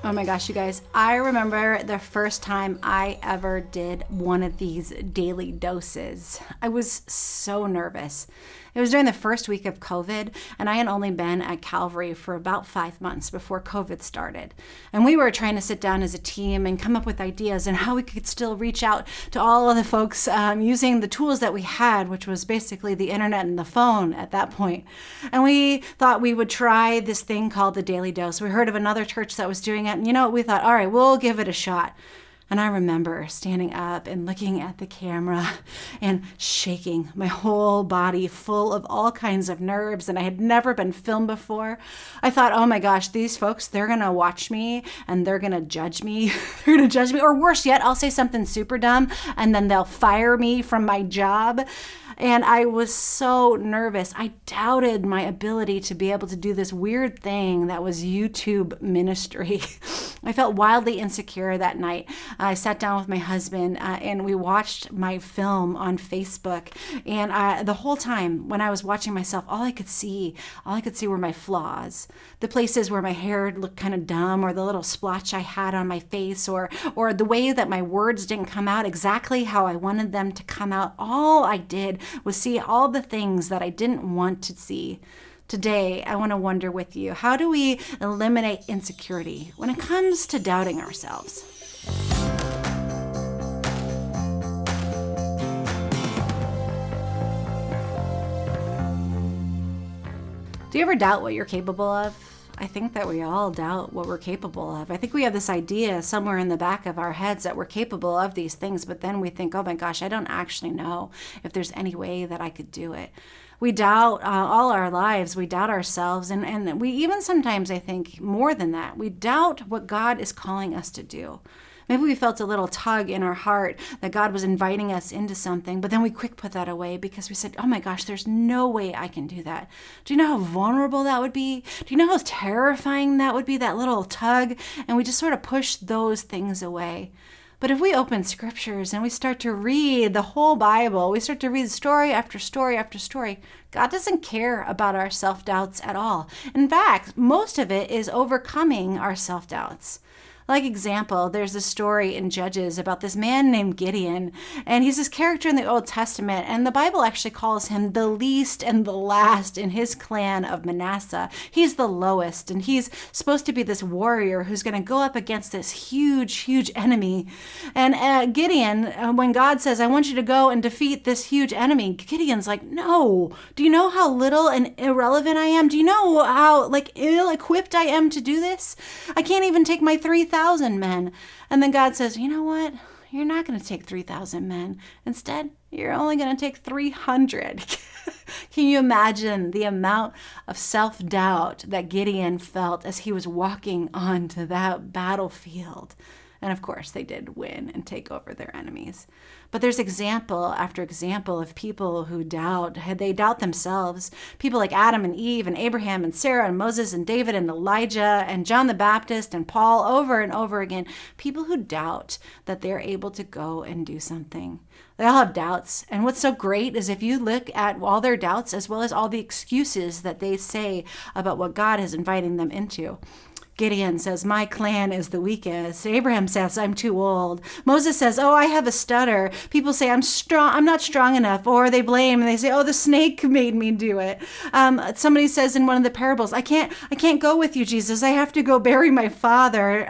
Oh my gosh, you guys, I remember the first time I ever did one of these daily doses. I was so nervous. It was during the first week of COVID, and I had only been at Calvary for about 5 months before COVID started. And we were trying to sit down as a team and come up with ideas and how we could still reach out to all of the folks using the tools that we had, which was basically the internet and the phone at that point. And we thought we would try this thing called the Daily Dose. We heard of another church that was doing it, and we thought, all right, we'll give it a shot. And I remember standing up and looking at the camera and shaking, my whole body full of all kinds of nerves, and I had never been filmed before. I thought, oh my gosh, these folks, they're going to watch me and they're going to judge me. They're going to judge me. Or worse yet, I'll say something super dumb and then they'll fire me from my job. And I was so nervous. I doubted my ability to be able to do this weird thing that was YouTube ministry. I felt wildly insecure that night. I sat down with my husband and we watched my film on Facebook. And the whole time when I was watching myself, all I could see were my flaws. The places where my hair looked kind of dumb, or the little splotch I had on my face, or the way that my words didn't come out exactly how I wanted them to come out. All I did was see all the things that I didn't want to see. Today, I want to wonder with you, how do we eliminate insecurity when it comes to doubting ourselves? Do you ever doubt what you're capable of? I think that we all doubt what we're capable of. I think we have this idea somewhere in the back of our heads that we're capable of these things, but then we think, oh my gosh, I don't actually know if there's any way that I could do it. We doubt all our lives. We doubt ourselves. And we even sometimes, I think, more than that, we doubt what God is calling us to do. Maybe we felt a little tug in our heart that God was inviting us into something, but then we quick put that away because we said, oh my gosh, there's no way I can do that. Do you know how vulnerable that would be? Do you know how terrifying that would be, that little tug? And we just sort of push those things away. But if we open scriptures and we start to read the whole Bible, we start to read story after story after story, God doesn't care about our self-doubts at all. In fact, most of it is overcoming our self-doubts. Like example, there's a story in Judges about this man named Gideon, and he's this character in the Old Testament, and the Bible actually calls him the least and the last in his clan of Manasseh. He's the lowest, and he's supposed to be this warrior who's going to go up against this huge, huge enemy. And Gideon, when God says, I want you to go and defeat this huge enemy, Gideon's like, no. Do you know how little and irrelevant I am? Do you know how ill-equipped I am to do this? I can't even take my 3,000 men. And then God says, you know what? You're not going to take 3,000 men. Instead, you're only going to take 300. Can you imagine the amount of self-doubt that Gideon felt as he was walking onto that battlefield? And of course, they did win and take over their enemies. But there's example after example of people who doubt. They doubt themselves. People like Adam and Eve and Abraham and Sarah and Moses and David and Elijah and John the Baptist and Paul, over and over again. People who doubt that they're able to go and do something. They all have doubts. And what's so great is if you look at all their doubts as well as all the excuses that they say about what God is inviting them into. Gideon says, my clan is the weakest. Abraham says, I'm too old. Moses says, oh, I have a stutter. People say, I'm not strong enough. Or they blame and they say, oh, the snake made me do it. Somebody says in one of the parables, I can't go with you, Jesus. I have to go bury my father.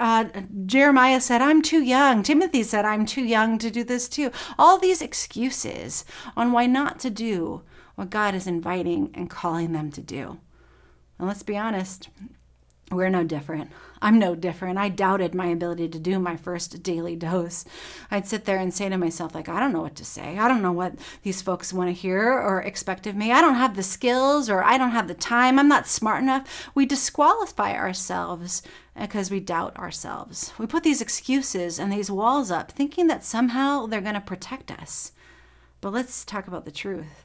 Jeremiah said, I'm too young. Timothy said, I'm too young to do this too. All these excuses on why not to do what God is inviting and calling them to do. And let's be honest, we're no different. I'm no different. I doubted my ability to do my first daily dose. I'd sit there and say to myself, I don't know what to say. I don't know what these folks want to hear or expect of me. I don't have the skills, or I don't have the time. I'm not smart enough. We disqualify ourselves because we doubt ourselves. We put these excuses and these walls up thinking that somehow they're going to protect us. But let's talk about the truth.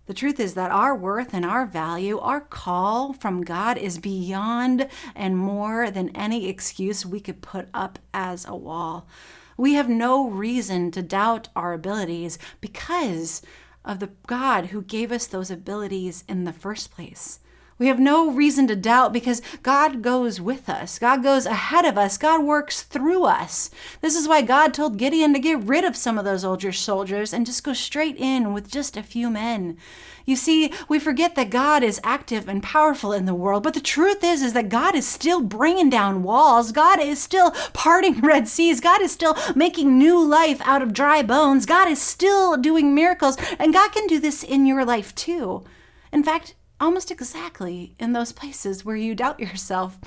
The truth is that our worth and our value, our call from God is beyond and more than any excuse we could put up as a wall. We have no reason to doubt our abilities because of the God who gave us those abilities in the first place. We have no reason to doubt because God goes with us. God goes ahead of us. God works through us. This is why God told Gideon to get rid of some of those older soldiers and just go straight in with just a few men. You see, we forget that God is active and powerful in the world, but the truth is that God is still bringing down walls. God is still parting Red Seas. God is still making new life out of dry bones. God is still doing miracles, and God can do this in your life too. In fact, almost exactly in those places where you doubt yourself,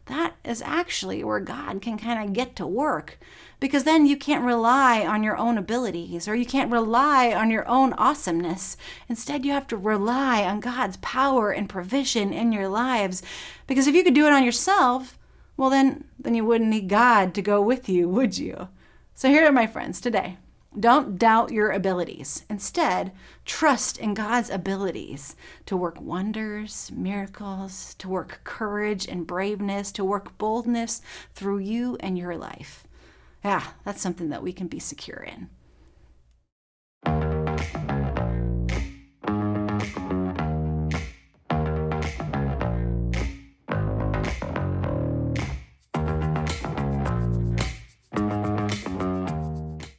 that is actually where God can kind of get to work. Because then you can't rely on your own abilities or you can't rely on your own awesomeness. Instead, you have to rely on God's power and provision in your lives. Because if you could do it on yourself, well, then you wouldn't need God to go with you, would you? So here are my friends today. Don't doubt your abilities. Instead, trust in God's abilities to work wonders, miracles, to work courage and braveness, to work boldness through you and your life. Yeah, that's something that we can be secure in.